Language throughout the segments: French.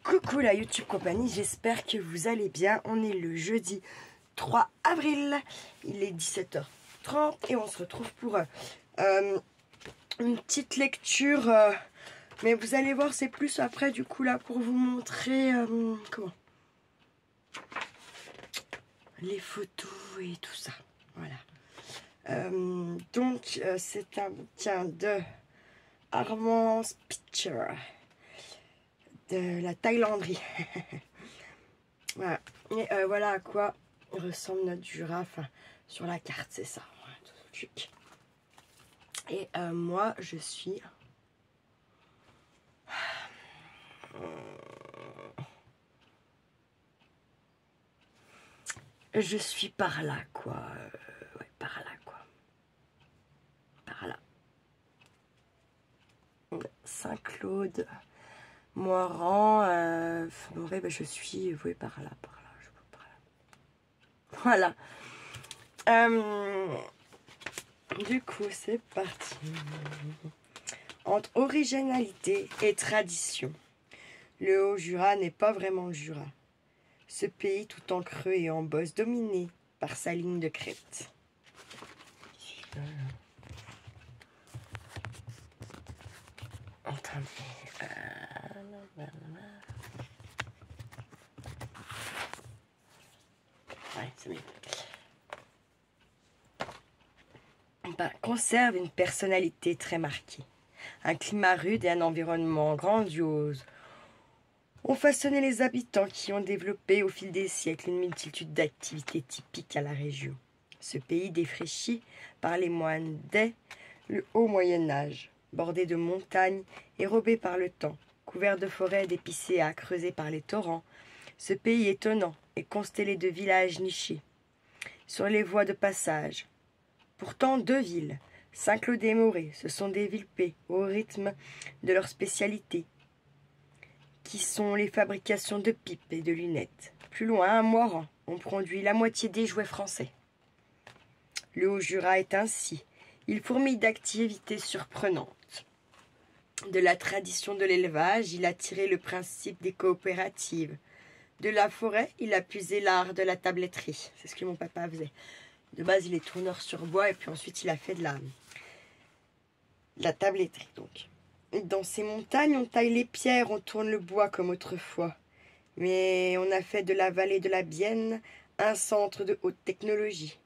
Coucou la YouTube compagnie, j'espère que vous allez bien. On est le jeudi 3 avril, il est 17h30 et on se retrouve pour une petite lecture. Mais vous allez voir, c'est plus après du coup là pour vous montrer comment les photos et tout ça. Voilà. Donc c'est un bouquin de Armand Spitzer. De la Thaïlanderie. Voilà. Et voilà à quoi ressemble notre girafe sur la carte, c'est ça. Voilà, tout ce truc. Et moi, je suis... Je suis par là, quoi. Ouais, par là, quoi. Par là. Saint-Claude... Moiran, ouais, bah, je suis, oui, par là, je peux par là. Voilà. Du coup, c'est parti. Entre originalité et tradition, le Haut-Jura n'est pas vraiment le Jura. Ce pays tout en creux et en bosse, dominé par sa ligne de crête. Attendez. Ouais, c'est mieux. Conserve une personnalité très marquée. Un climat rude et un environnement grandiose ont façonné les habitants qui ont développé au fil des siècles une multitude d'activités typiques à la région. Ce pays défraîchi par les moines dès le haut Moyen-Âge, bordé de montagnes érobées par le temps, couvert de forêts d'épicéas creusées par les torrents, ce pays étonnant est constellé de villages nichés sur les voies de passage. Pourtant, deux villes, Saint-Claude et Morée, ce sont des villes paix au rythme de leur spécialité, qui sont les fabrications de pipes et de lunettes. Plus loin, à Moiran, on produit la moitié des jouets français. Le Haut-Jura est ainsi. Il fourmille d'activités surprenantes. De la tradition de l'élevage, il a tiré le principe des coopératives. De la forêt, il a puisé l'art de la tabletterie. C'est ce que mon papa faisait. De base, il est tourneur sur bois et puis ensuite, il a fait de la tabletterie. Donc, dans ces montagnes, on taille les pierres, on tourne le bois comme autrefois. Mais on a fait de la vallée de la Bienne un centre de haute technologie.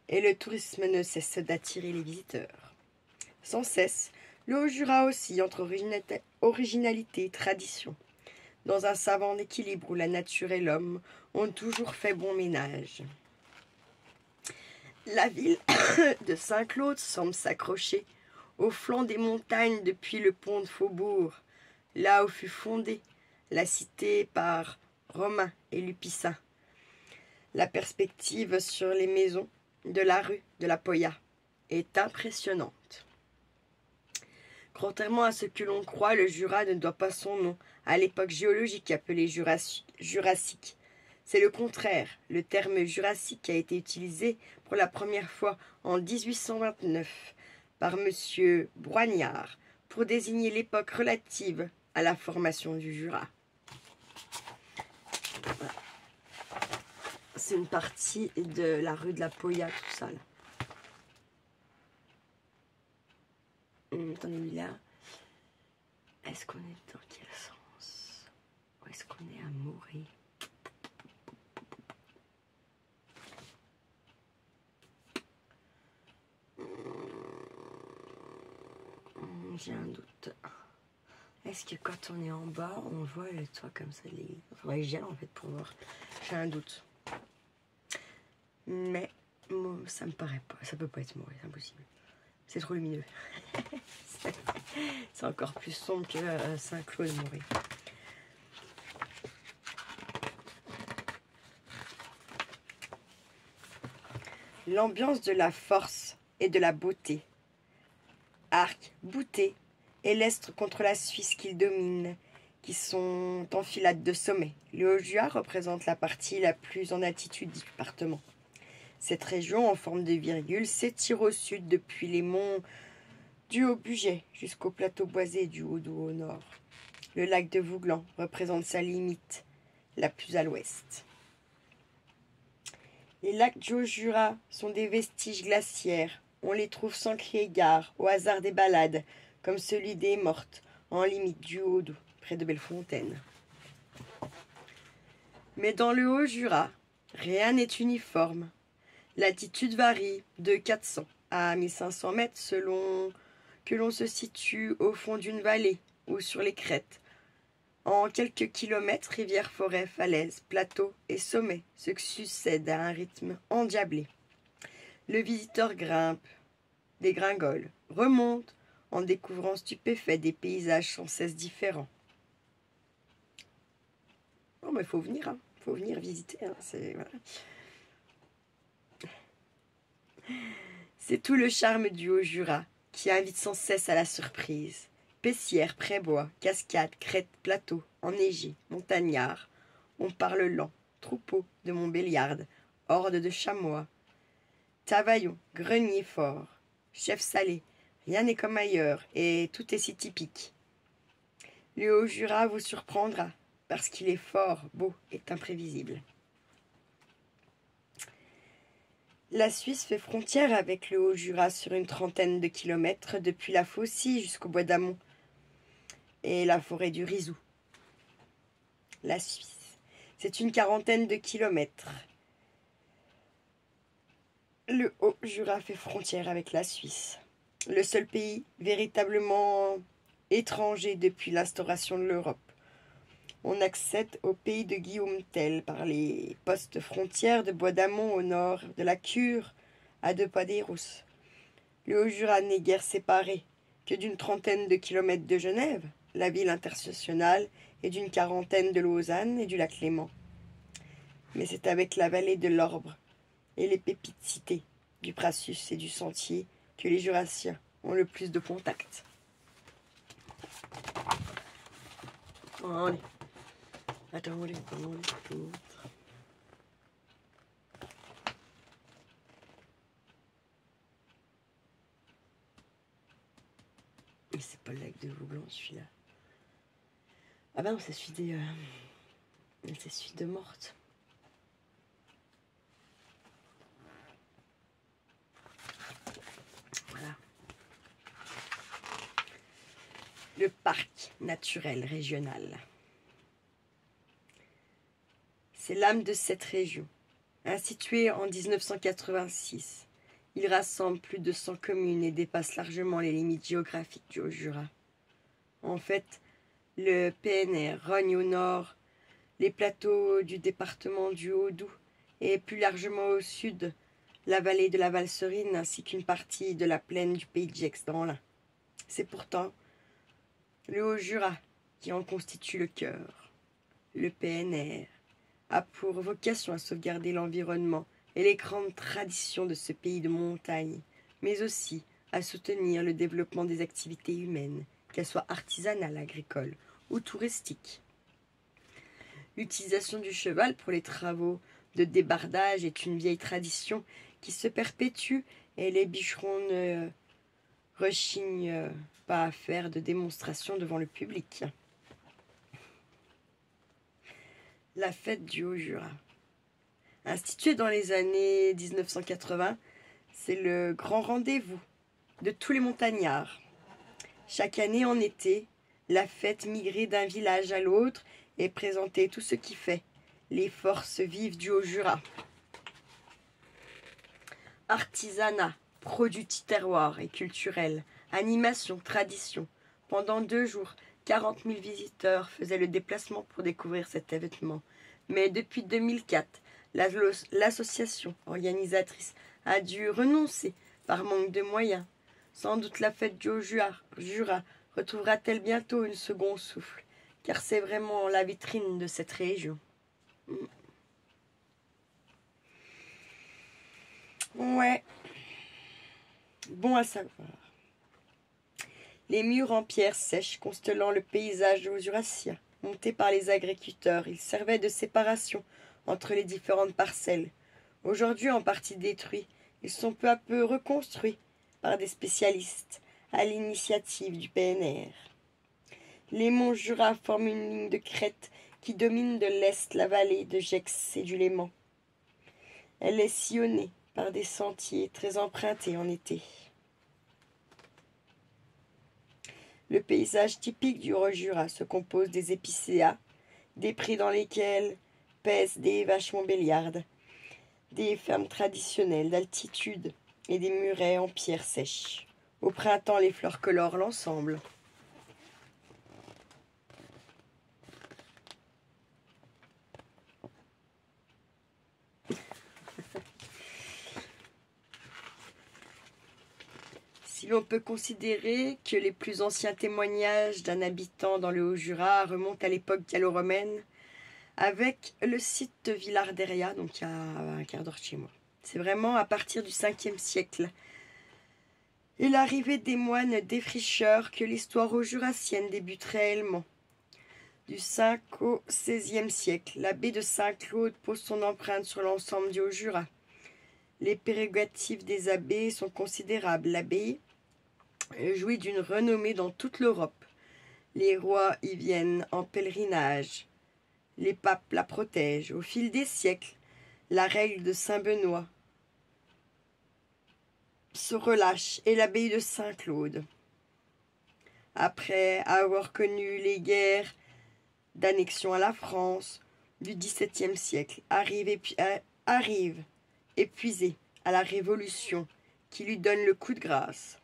Et le tourisme ne cesse d'attirer les visiteurs. Sans cesse, le Haut-Jura aussi entre originalité et tradition. Dans un savant équilibre où la nature et l'homme ont toujours fait bon ménage. La ville de Saint-Claude semble s'accrocher au flanc des montagnes depuis le pont de Faubourg, là où fut fondée la cité par Romain et Lupicin. La perspective sur les maisons de la rue de la Poya est impressionnante. Contrairement à ce que l'on croit, le Jura ne doit pas son nom à l'époque géologique appelée Jurassique. C'est le contraire. Le terme Jurassique a été utilisé pour la première fois en 1829 par M. Broignard pour désigner l'époque relative à la formation du Jura. Voilà. C'est une partie de la rue de la Poya, tout ça là. Attendez, là. Est-ce qu'on est dans quel sens? Ou est-ce qu'on est à Morée? J'ai un doute. Est-ce que quand on est en bas, on voit le toit comme ça? Il faudrait que j'y aille en fait pour voir. J'ai un doute. Mais ça me paraît pas. Ça peut pas être Morée, c'est impossible. C'est trop lumineux. C'est encore plus sombre que Saint-Claude-Morée. L'ambiance de la force et de la beauté. Arc, bouté et l'estre contre la Suisse qu'il domine, qui sont enfilades de sommets. Le Haut-Jura représente la partie la plus en altitude du département. Cette région, en forme de virgule, s'étire au sud depuis les monts du Haut-Bugey jusqu'au plateau boisé du Haut-Doubs au nord. Le lac de Vouglan représente sa limite la plus à l'ouest. Les lacs du Haut-Jura sont des vestiges glaciaires. On les trouve sans crier gare, au hasard des balades, comme celui des Mortes, en limite du Haut-Doubs, près de Bellefontaine. Mais dans le Haut-Jura, rien n'est uniforme. L'altitude varie de 400 à 1500 mètres selon que l'on se situe au fond d'une vallée ou sur les crêtes. En quelques kilomètres, rivières, forêts, falaises, plateaux et sommets se succèdent à un rythme endiablé. Le visiteur grimpe, dégringole, remonte, en découvrant stupéfait des paysages sans cesse différents. Oh, mais il faut venir, hein. Faut venir visiter. Hein. C'est tout le charme du Haut-Jura qui invite sans cesse à la surprise. Pessières, prébois, cascades, crêtes, plateaux, enneigés, montagnards. On parle lent, troupeaux de Montbéliarde, hordes de chamois. Tavaillon, grenier fort, chef salé, rien n'est comme ailleurs et tout est si typique. Le Haut-Jura vous surprendra parce qu'il est fort, beau et imprévisible. La Suisse fait frontière avec le Haut-Jura sur une trentaine de kilomètres depuis la Faucille jusqu'au bois d'Amont et la forêt du Rizou. La Suisse, c'est une quarantaine de kilomètres. Le Haut-Jura fait frontière avec la Suisse, le seul pays véritablement étranger depuis l'instauration de l'Europe. On accède au pays de Guillaume Tell par les postes frontières de Bois d'Amont au nord, de la Cure à 2 pas des Rousses. Le Haut-Jura n'est guère séparé que d'une trentaine de kilomètres de Genève, la ville internationale, et d'une quarantaine de Lausanne et du lac Léman. Mais c'est avec la vallée de l'Orbre et les pépites citées du Brassus et du Sentier que les Jurassiens ont le plus de contact. Allez. Attends, les autres. Mais c'est pas le lac de Vouglan celui-là. Ah bah non, c'est celui c'est celui de Morte. Voilà. Le parc naturel régional. C'est l'âme de cette région. Institué en 1986, il rassemble plus de 100 communes et dépasse largement les limites géographiques du Haut-Jura. En fait, le PNR rogne au nord les plateaux du département du Haut-Doubs et plus largement au sud la vallée de la Valserine ainsi qu'une partie de la plaine du pays de Gex dans l'Ain. C'est pourtant le Haut-Jura qui en constitue le cœur. Le PNR a pour vocation à sauvegarder l'environnement et les grandes traditions de ce pays de montagne, mais aussi à soutenir le développement des activités humaines, qu'elles soient artisanales, agricoles ou touristiques. L'utilisation du cheval pour les travaux de débardage est une vieille tradition qui se perpétue et les bûcherons ne rechignent pas à faire de démonstrations devant le public. La fête du Haut-Jura. Instituée dans les années 1980, c'est le grand rendez-vous de tous les montagnards. Chaque année en été, la fête migrait d'un village à l'autre et présentait tout ce qui fait les forces vives du Haut-Jura. Artisanat, produits terroirs et culturels, animation, tradition. Pendant 2 jours, 40 000 visiteurs faisaient le déplacement pour découvrir cet événement. Mais depuis 2004, l'association organisatrice a dû renoncer par manque de moyens. Sans doute la fête du Haut-Jura retrouvera-t-elle bientôt une second souffle, car c'est vraiment la vitrine de cette région. Ouais, bon à savoir. Les murs en pierre sèche constellant le paysage haut-jurassien, montés par les agriculteurs, ils servaient de séparation entre les différentes parcelles. Aujourd'hui en partie détruits, ils sont peu à peu reconstruits par des spécialistes à l'initiative du PNR. Les monts Jura forment une ligne de crête qui domine de l'est la vallée de Gex et du Léman. Elle est sillonnée par des sentiers très empruntés en été. Le paysage typique du Haut-Jura se compose des épicéas, des prés dans lesquels pèsent des vaches montbéliardes, des fermes traditionnelles d'altitude et des murets en pierre sèche. Au printemps, les fleurs colorent l'ensemble. Si l'on peut considérer que les plus anciens témoignages d'un habitant dans le Haut-Jura remontent à l'époque gallo-romaine, avec le site de Villarderia, donc il y a un quart d'heure de chez moi. C'est vraiment à partir du 5e siècle et l'arrivée des moines défricheurs que l'histoire haut-jurassienne débute réellement. Du 5 au 16e siècle, l'abbé de Saint-Claude pose son empreinte sur l'ensemble du Haut-Jura. Les prérogatives des abbés sont considérables. L'abbaye jouit d'une renommée dans toute l'Europe. Les rois y viennent en pèlerinage. Les papes la protègent. Au fil des siècles, la règle de Saint-Benoît se relâche et l'abbaye de Saint-Claude, après avoir connu les guerres d'annexion à la France du XVIIe siècle, arrive épuisée à la Révolution qui lui donne le coup de grâce.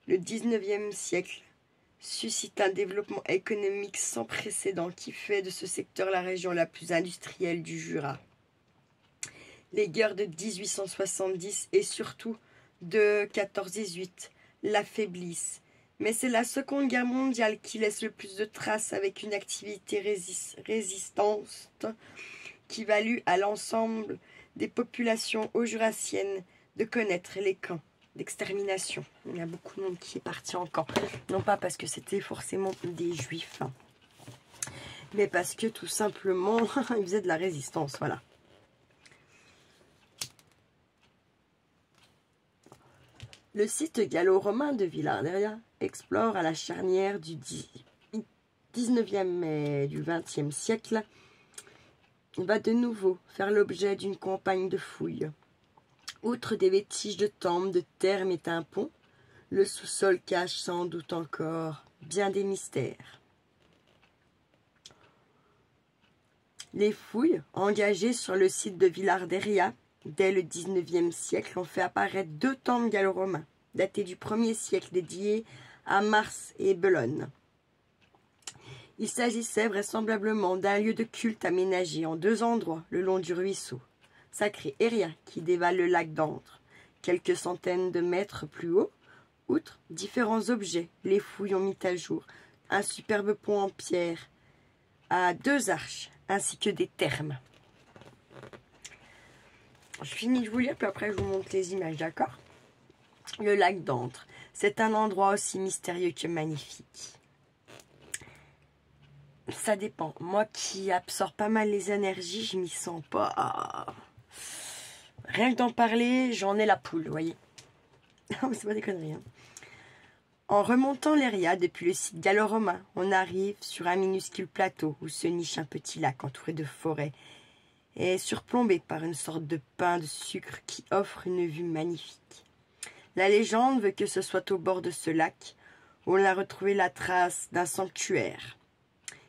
Le XIXe siècle suscite un développement économique sans précédent qui fait de ce secteur la région la plus industrielle du Jura. Les guerres de 1870 et surtout de 14-18 l'affaiblissent, mais c'est la Seconde Guerre mondiale qui laisse le plus de traces avec une activité résistante qui valut à l'ensemble des populations haut-jurassiennes de connaître les camps d'extermination. Il y a beaucoup de monde qui est parti en camp, non pas parce que c'était forcément des juifs, mais parce que tout simplement ils faisaient de la résistance, voilà. Le site gallo-romain de Villarderia explore à la charnière du 19e et du 20e siècle, va de nouveau faire l'objet d'une campagne de fouilles. Outre des vestiges de temples, de thermes et d'un pont, le sous-sol cache sans doute encore bien des mystères. Les fouilles engagées sur le site de Villarderia dès le 19e siècle ont fait apparaître 2 temples gallo-romains, datés du 1er siècle, dédiés à Mars et Bellone. Il s'agissait vraisemblablement d'un lieu de culte aménagé en 2 endroits le long du ruisseau, sacré Eria, qui dévale le lac d'Antre. Quelques centaines de mètres plus haut, outre différents objets, les fouilles ont mis à jour un superbe pont en pierre à 2 arches, ainsi que des thermes. Je finis de vous lire, puis après je vous montre les images, d'accord? Le lac d'Antre, c'est un endroit aussi mystérieux que magnifique. Ça dépend. Moi qui absorbe pas mal les énergies, je m'y sens pas. Rien que d'en parler, j'en ai la poule, vous voyez. Non, mais c'est pas des conneries. Hein. En remontant l'Eria depuis le site gallo-romain, on arrive sur un minuscule plateau où se niche un petit lac entouré de forêts et surplombé par une sorte de pain de sucre qui offre une vue magnifique. La légende veut que ce soit au bord de ce lac où on a retrouvé la trace d'un sanctuaire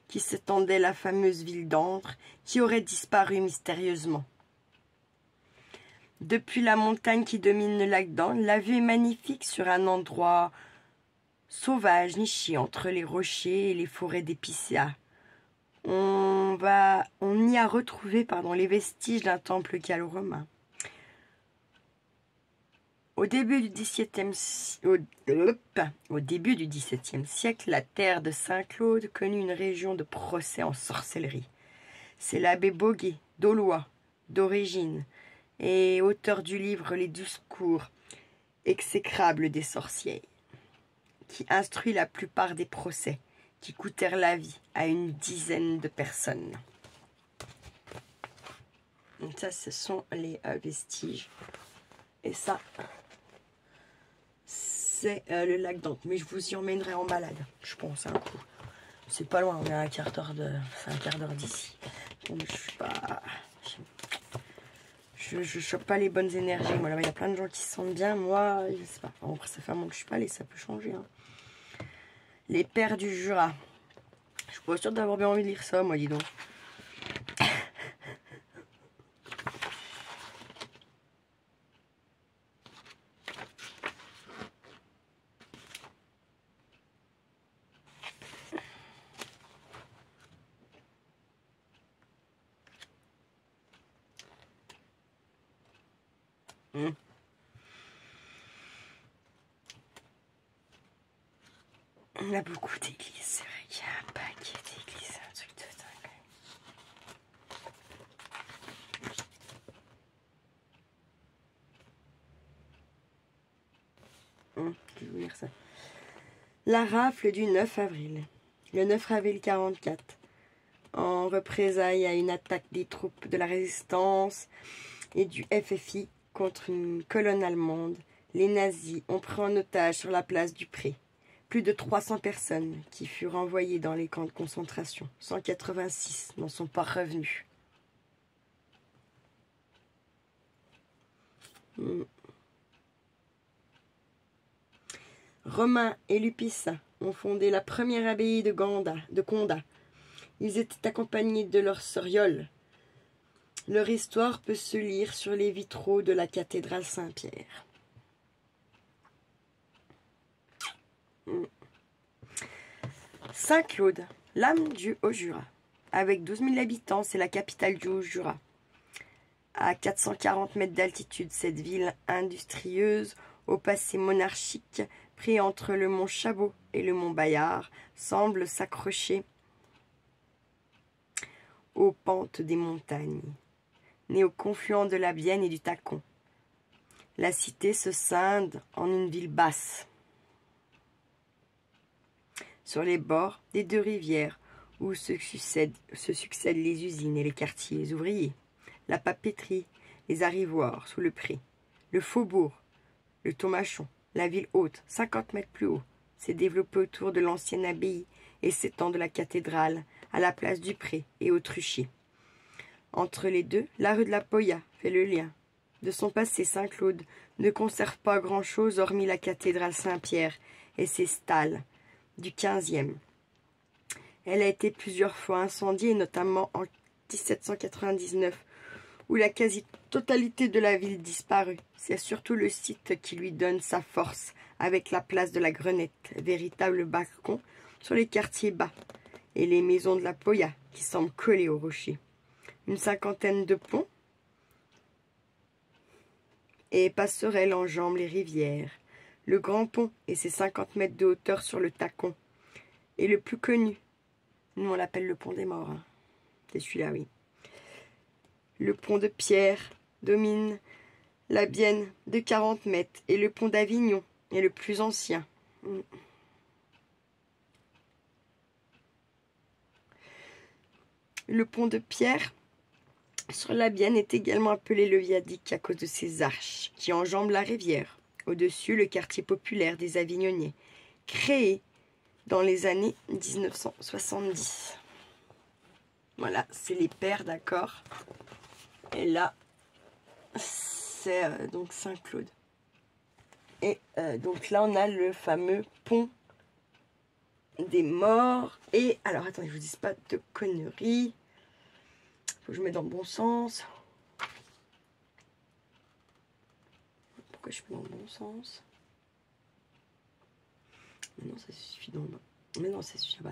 qui s'étendait la fameuse ville d'Antre qui aurait disparu mystérieusement. Depuis la montagne qui domine le lac d'Antre, la vue est magnifique sur un endroit sauvage niché entre les rochers et les forêts d'épicéas. On y a retrouvé les vestiges d'un temple gallo-romain. Au début du XVIIe siècle, la terre de Saint-Claude connut une région de procès en sorcellerie. C'est l'abbé Boguet, d'Aulois, d'origine, et auteur du livre Les discours exécrables des sorcières, qui instruit la plupart des procès qui coûtèrent la vie à une dizaine de personnes. Donc ça, ce sont les vestiges. Et ça, c'est le lac d'Antre. Mais je vous y emmènerai en balade, je pense, un coup. C'est pas loin, on est à un quart d'heure c'est un quart d'heure d'ici. Donc je suis pas... Je chope pas les bonnes énergies. Moi, là, il y a plein de gens qui se sentent bien. Moi, je sais pas. Bon, après, ça fait un moment que je suis pas allée, ça peut changer. Hein. Les pères du Jura. Je suis pas sûre d'avoir bien envie de lire ça, moi, dis donc. On a beaucoup d'églises, c'est vrai qu'il y a un paquet d'églises, c'est un truc de dingue. Je vais vous lire ça. La rafle du 9 avril. Le 9 avril 44. En représailles à une attaque des troupes de la résistance et du FFI contre une colonne allemande, les nazis ont pris en otage sur la place du Pré plus de 300 personnes qui furent envoyées dans les camps de concentration. 186 n'en sont pas revenus. Romain et Lupissa ont fondé la première abbaye de Condat. Ils étaient accompagnés de leur sœur Yole. Leur histoire peut se lire sur les vitraux de la cathédrale Saint-Pierre. Saint-Claude, l'âme du Haut-Jura. Avec 12 000 habitants, c'est la capitale du Haut-Jura. À 440 mètres d'altitude, cette ville industrieuse, au passé monarchique, pris entre le mont Chabot et le mont Bayard, semble s'accrocher aux pentes des montagnes, née au confluent de la Vienne et du Tacon. La cité se scinde en une ville basse, sur les bords des deux rivières où se succèdent les usines et les quartiers ouvriers, la papeterie, les arrivoires sous le pré, le faubourg, le Tomachon, la ville haute, 50 mètres plus haut, s'est développée autour de l'ancienne abbaye et s'étend de la cathédrale à la place du Pré et au Truchier. Entre les deux, la rue de la Poya fait le lien. De son passé, Saint-Claude ne conserve pas grand-chose hormis la cathédrale Saint-Pierre et ses stalles du XVe. Elle a été plusieurs fois incendiée, notamment en 1799, où la quasi-totalité de la ville disparut. C'est surtout le site qui lui donne sa force, avec la place de la Grenette, véritable balcon sur les quartiers bas, et les maisons de la Poya, qui semblent collées au rocher. Une cinquantaine de ponts et passerelles enjambent les rivières. Le Grand Pont et ses 50 mètres de hauteur sur le Tacon est le plus connu. Nous, on l'appelle le Pont des Morts. Hein. C'est celui-là, oui. Le pont de Pierre domine la Bienne de 40 mètres et le pont d'Avignon est le plus ancien. Le pont de Pierre sur la Bienne est également appelé le viaduc à cause de ses arches qui enjambent la rivière. Au-dessus, le quartier populaire des Avignonniers, créé dans les années 1970. Voilà, c'est les pères, d'accord. Et là, c'est donc Saint-Claude. Et donc là, on a le fameux pont des Morts. Et alors, attendez, je vous dis pas de conneries. Faut que je mette dans le bon sens. Pourquoi je suis dans le bon sens? Mais non, ça suffit dans le... Mais non, ça suffit pas.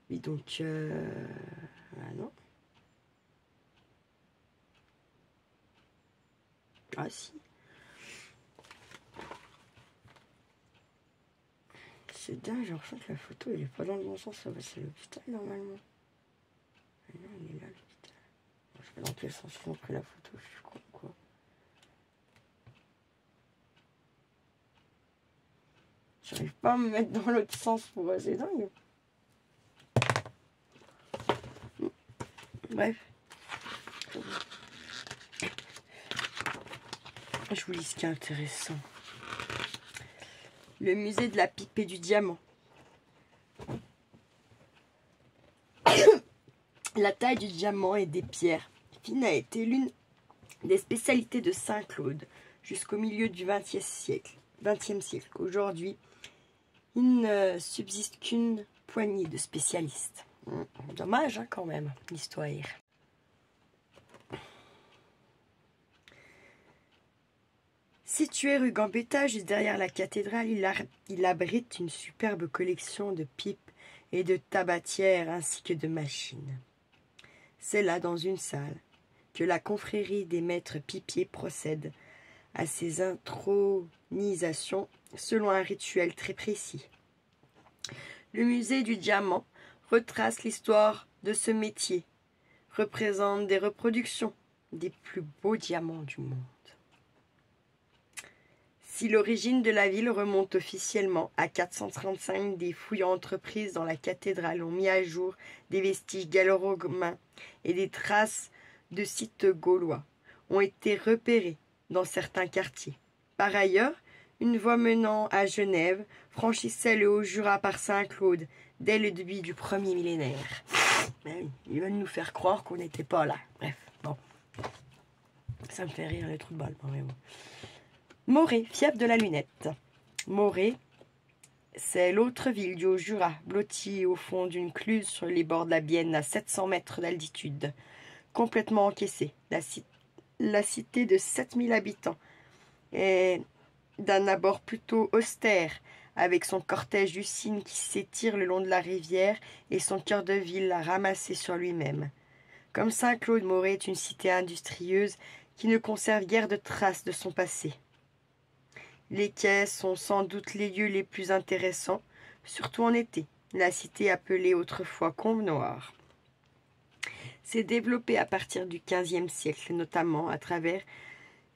Oui, donc... Ah non. Ah si. C'est dingue, j'ai l'impression que la photo, elle est pas dans le bon sens. Ça va, c'est l'hôpital, normalement. Ah non, il est là, l'hôpital. Je sais pas dans quel sens je montre la photo, je suis con, quoi. J'arrive pas à me mettre dans l'autre sens pour... C'est dingue. Bref. Je vous lis ce qui est intéressant. Le musée de la pipe et du diamant. La taille du diamant et des pierres fines a été l'une des spécialités de Saint-Claude jusqu'au milieu du XXe siècle. Aujourd'hui, il ne subsiste qu'une poignée de spécialistes. Dommage hein, quand même, l'histoire. Situé rue Gambetta, juste derrière la cathédrale, il abrite une superbe collection de pipes et de tabatières ainsi que de machines. C'est là, dans une salle, que la confrérie des maîtres pipiers procède à ses intronisations selon un rituel très précis. Le musée du diamant retrace l'histoire de ce métier, représente des reproductions des plus beaux diamants du monde. Si l'origine de la ville remonte officiellement à 435, des fouilles entreprises dans la cathédrale ont mis à jour des vestiges gallo-romains et des traces de sites gaulois ont été repérées dans certains quartiers. Par ailleurs, une voie menant à Genève franchissait le Haut-Jura par Saint-Claude dès le début du premier millénaire. Mais oui, ils veulent nous faire croire qu'on n'était pas là. Bref, bon. Ça me fait rire les trous de balle, vraiment. Morée, fief de la Lunette. Morée, c'est l'autre ville du Haut-Jura, blottie au fond d'une cluse sur les bords de la Bienne à 700 mètres d'altitude. Complètement encaissée, la cité de 7000 habitants est d'un abord plutôt austère, avec son cortège d'usines qui s'étire le long de la rivière et son cœur de ville ramassé sur lui-même. Comme Saint-Claude, Morée est une cité industrieuse qui ne conserve guère de traces de son passé. Les quais sont sans doute les lieux les plus intéressants, surtout en été. La cité appelée autrefois Combe-Noire s'est développée à partir du XVe siècle, notamment à travers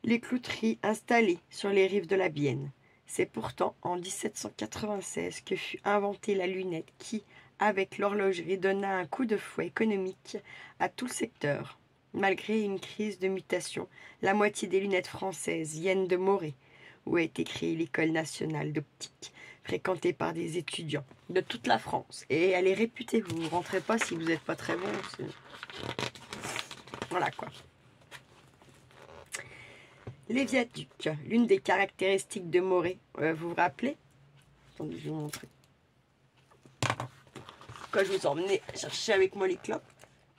les clouteries installées sur les rives de la Bienne. C'est pourtant en 1796 que fut inventée la lunette qui, avec l'horlogerie, donna un coup de fouet économique à tout le secteur. Malgré une crise de mutation, la moitié des lunettes françaises viennent de Morée, où a été créée l'École nationale d'optique, fréquentée par des étudiants de toute la France. Et elle est réputée, vous ne rentrez pas si vous n'êtes pas très bon. Voilà quoi. Les viaducs, l'une des caractéristiques de Morée. Vous vous rappelez? Attendez, je vais vous montrer. Quand je vous emmenais chercher avec moi les clopes,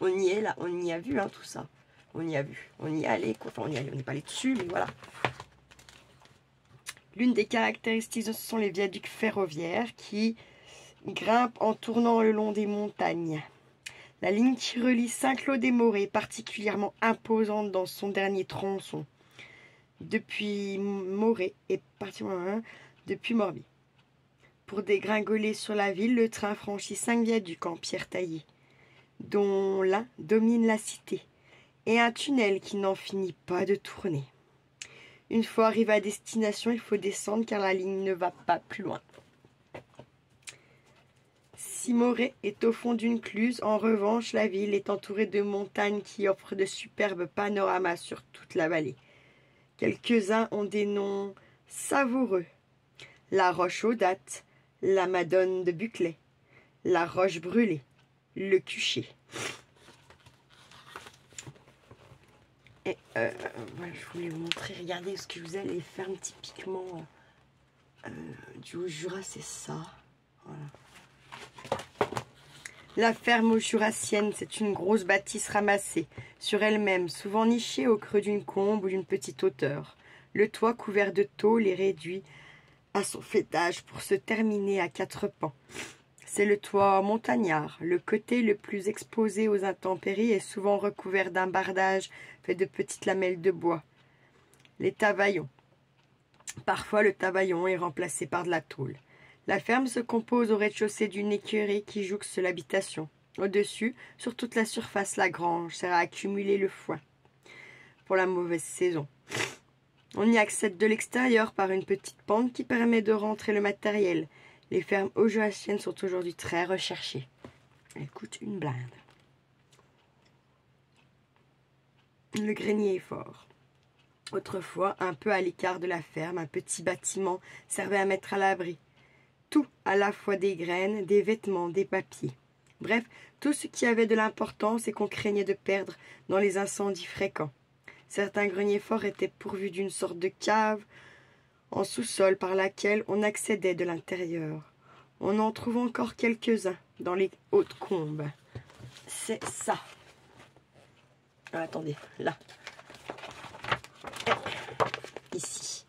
on y est là, on y a vu hein, tout ça. On y a vu, on y est allé, quoi. Enfin on y est allé, on n'est pas allé dessus, mais voilà. L'une des caractéristiques, ce sont les viaducs ferroviaires qui grimpent en tournant le long des montagnes. La ligne qui relie Saint-Claude et Morée est particulièrement imposante dans son dernier tronçon. Depuis Morée et particulièrement depuis Morbier. Pour dégringoler sur la ville, le train franchit 5 viaducs en pierre taillée, dont l'un domine la cité, et un tunnel qui n'en finit pas de tourner. Une fois arrivé à destination, il faut descendre car la ligne ne va pas plus loin. Si Morée est au fond d'une cluse, en revanche, la ville est entourée de montagnes qui offrent de superbes panoramas sur toute la vallée. Quelques-uns ont des noms savoureux. La Roche-aux-Dattes, la Madone de Buclay, la Roche Brûlée, le Cuchet. Et voilà, je voulais vous montrer, regardez ce que vous allez faire typiquement du Haut-Jura, c'est ça. Voilà. La ferme haut-jurassienne, c'est une grosse bâtisse ramassée sur elle-même, souvent nichée au creux d'une combe ou d'une petite hauteur. Le toit couvert de tôle est réduit à son faîtage pour se terminer à 4 pans. C'est le toit montagnard. Le côté le plus exposé aux intempéries est souvent recouvert d'un bardage fait de petites lamelles de bois. Les tavaillons. Parfois, le tavaillon est remplacé par de la tôle. La ferme se compose au rez-de-chaussée d'une écurie qui jouxte l'habitation. Au-dessus, sur toute la surface, la grange sert à accumuler le foin pour la mauvaise saison. On y accède de l'extérieur par une petite pente qui permet de rentrer le matériel. Les fermes haut-jurassiennes sont aujourd'hui très recherchées. Elles coûtent une blinde. Le grenier est fort. Autrefois, un peu à l'écart de la ferme, un petit bâtiment servait à mettre à l'abri. Tout, à la fois des graines, des vêtements, des papiers. Bref, tout ce qui avait de l'importance et qu'on craignait de perdre dans les incendies fréquents. Certains greniers forts étaient pourvus d'une sorte de cave en sous-sol par laquelle on accédait de l'intérieur. On en trouve encore quelques-uns dans les hautes combes. C'est ça. Ah, attendez, là. Ici.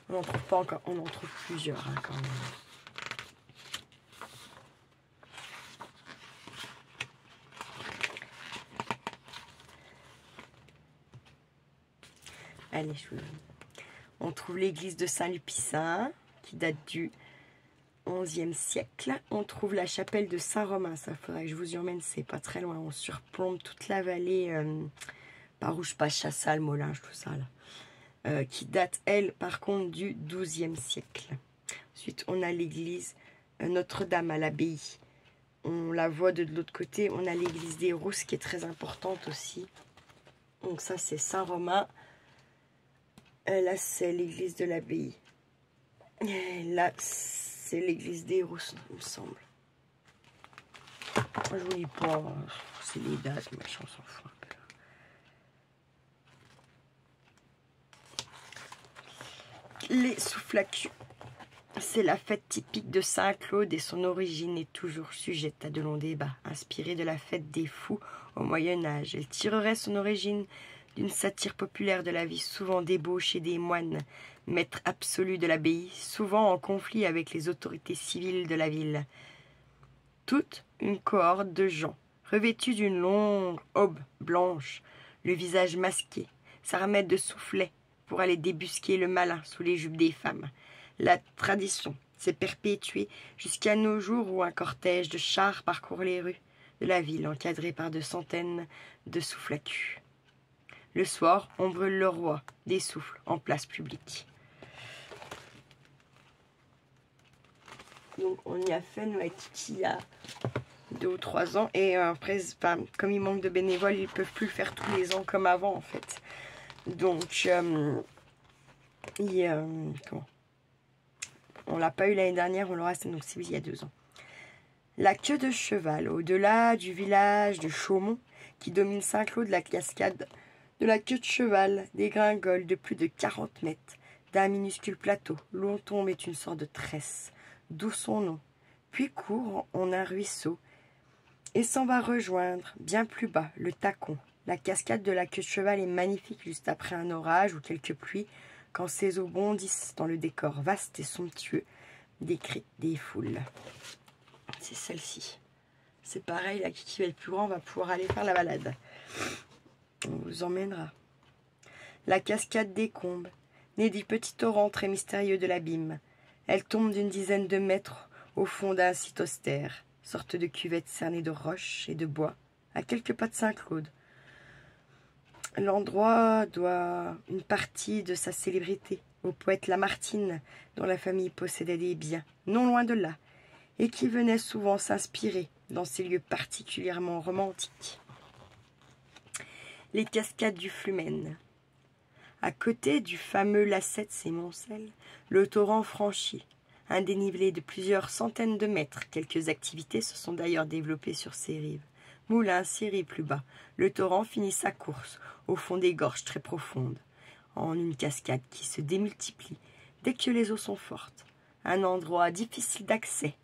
On n'en trouve pas encore, on en trouve plusieurs hein, quand même. Allez, on trouve l'église de Saint-Lupicin, qui date du XIe siècle. On trouve la chapelle de Saint-Romain, ça faudrait que je vous y emmène, c'est pas très loin. On surplombe toute la vallée par Rouge-Pacha, Salle, Molinge, tout ça là. Qui date, elle, par contre, du XIIe siècle. Ensuite, on a l'église Notre-Dame à l'abbaye. On la voit de l'autre côté. On a l'église des Rousses qui est très importante aussi. Donc ça, c'est Saint-Romain. Là, c'est l'église de l'abbaye. Là, c'est l'église des Rousses, il me semble. Je vous dis pas, c'est les dates, machin, on s'en fout un peu. Les Souflacus. C'est la fête typique de Saint-Claude et son origine est toujours sujette à de longs débats. Inspirée de la fête des fous au Moyen-Âge, elle tirerait son origine d'une satire populaire de la vie souvent débauchée des moines, maîtres absolus de l'abbaye, souvent en conflit avec les autorités civiles de la ville. Toute une cohorte de gens, revêtus d'une longue aube blanche, le visage masqué, s'armèdent de soufflets pour aller débusquer le malin sous les jupes des femmes. La tradition s'est perpétuée jusqu'à nos jours où un cortège de chars parcourt les rues de la ville encadré par de centaines de souflacus. Le soir, on brûle le roi des souffles en place publique. Donc on y a fait, nous, avec Kiki, il y a 2 ou 3 ans. Et après, comme il manque de bénévoles, ils ne peuvent plus le faire tous les ans comme avant, en fait. Donc, on l'a pas eu l'année dernière, on l'aura donc c'est il y a 2 ans. La queue de cheval, au-delà du village de Chaumont, qui domine Saint-Claude, la cascade de la queue de cheval dégringole de plus de 40 mètres d'un minuscule plateau. L'eau tombe est une sorte de tresse, d'où son nom, puis court en un ruisseau et s'en va rejoindre bien plus bas le Tacon. La cascade de la queue de cheval est magnifique juste après un orage ou quelques pluies, quand ses eaux bondissent dans le décor vaste et somptueux des cris des foules. C'est celle-ci. C'est pareil, la qui va être plus grand va pouvoir aller faire la balade. On vous emmènera. La cascade des Combes, née du petit torrent très mystérieux de l'abîme. Elle tombe d'une dizaine de mètres au fond d'un site austère, sorte de cuvette cernée de roches et de bois, à quelques pas de Saint-Claude. L'endroit doit une partie de sa célébrité au poète Lamartine, dont la famille possédait des biens, non loin de là, et qui venait souvent s'inspirer dans ces lieux particulièrement romantiques. Les cascades du Flumen. À côté du fameux Lacette-Sémoncel, le torrent franchit un dénivelé de plusieurs centaines de mètres. Quelques activités se sont d'ailleurs développées sur ces rives. Moulins, scieries plus bas, le torrent finit sa course au fond des gorges très profondes, en une cascade qui se démultiplie dès que les eaux sont fortes. Un endroit difficile d'accès,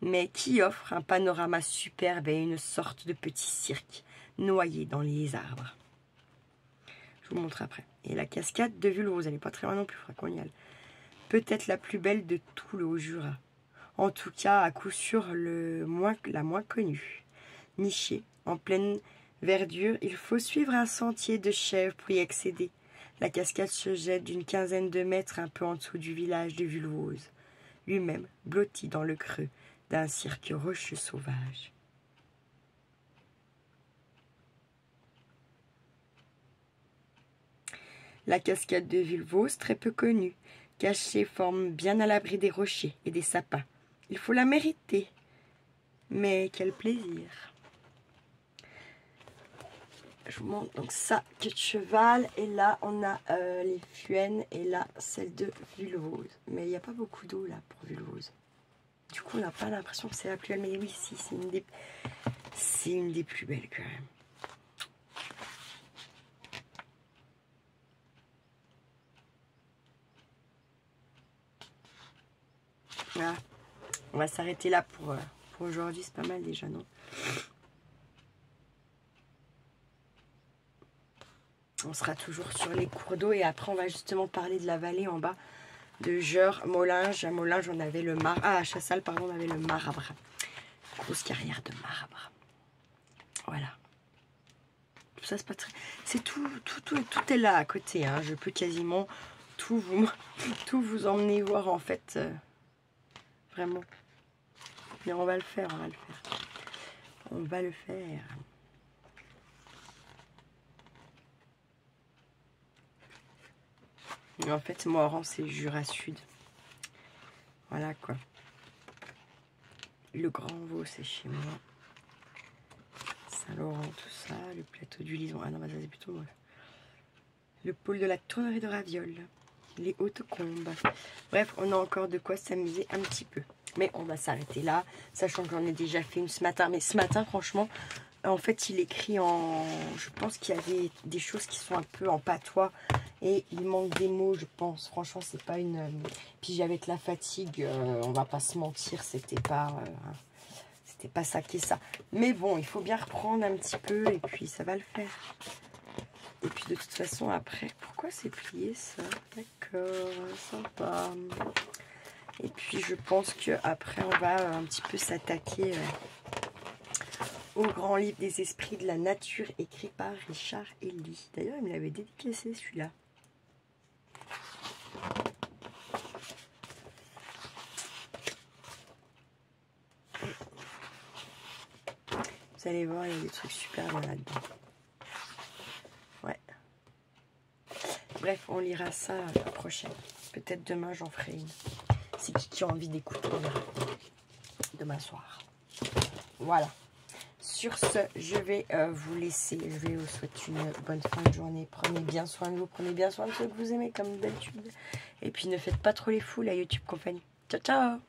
mais qui offre un panorama superbe et une sorte de petit cirque noyé dans les arbres. Je vous montre après. Et la cascade de Vulvose, elle n'est pas très loin non plus, il faudra qu'on y aille. Peut-être la plus belle de tout le Haut-Jura. En tout cas, à coup sûr, la moins connue. Nichée, en pleine verdure, il faut suivre un sentier de chèvres pour y accéder. La cascade se jette d'une quinzaine de mètres un peu en dessous du village de Vulvose, lui-même blotti dans le creux d'un cirque rocheux sauvage. La cascade de Vulvose, très peu connue, cachée, forme bien à l'abri des rochers et des sapins. Il faut la mériter. Mais quel plaisir! Je vous montre donc ça, queue de cheval. Et là, on a les Fuennes et là, celle de Vulvose. Mais il n'y a pas beaucoup d'eau là pour Vulvose. Du coup, on n'a pas l'impression que c'est la plus belle. Mais oui, si, c'est une des plus belles quand même. Voilà. On va s'arrêter là pour aujourd'hui. C'est pas mal déjà, non? On sera toujours sur les cours d'eau. Et après, on va justement parler de la vallée en bas. De Geur, Mollinges. À Mollinges, on avait le marbre. Ah, à Chassal, pardon, on avait le marbre. Grosse carrière de marbre. Voilà. Tout ça, c'est pas très... C'est tout est là à côté. Hein. Je peux quasiment tout vous emmener voir, en fait. Vraiment. Mais on va le faire, on va le faire. On va le faire. Mais en fait, Moran, c'est Jura Sud. Voilà, quoi. Le Grand Vaux, c'est chez moi. Saint-Laurent, tout ça. Le plateau du Lison. Ah non, bah, ça, c'est plutôt... Le pôle de la tournerie de ravioles. Les Hautes-Combes. Bref, on a encore de quoi s'amuser un petit peu. Mais on va s'arrêter là, sachant que j'en ai déjà fait une ce matin. Mais ce matin, franchement, en fait, il écrit en... Je pense qu'il y avait des choses qui sont un peu en patois. Et il manque des mots, je pense. Franchement, c'est pas une... Puis avec la fatigue, on va pas se mentir, c'était pas ça qui est ça. Mais bon, il faut bien reprendre un petit peu et puis ça va le faire. Et puis de toute façon, après... Pourquoi c'est plié, ça? D'accord, sympa. Et puis je pense qu'après, on va un petit peu s'attaquer au grand livre des esprits de la nature, écrit par Richard Ely. D'ailleurs, il me l'avait dédicacé, celui-là. Vous allez voir, il y a des trucs super bien là-dedans. Ouais. Bref, on lira ça la prochaine. Peut-être demain, j'en ferai une. C'est qui a envie d'écouter demain soir. Voilà. Sur ce, je vais vous laisser. Je vais vous souhaiter une bonne fin de journée. Prenez bien soin de vous. Prenez bien soin de ceux que vous aimez, comme d'habitude. Et puis, ne faites pas trop les fous, la YouTube compagnie. Ciao, ciao!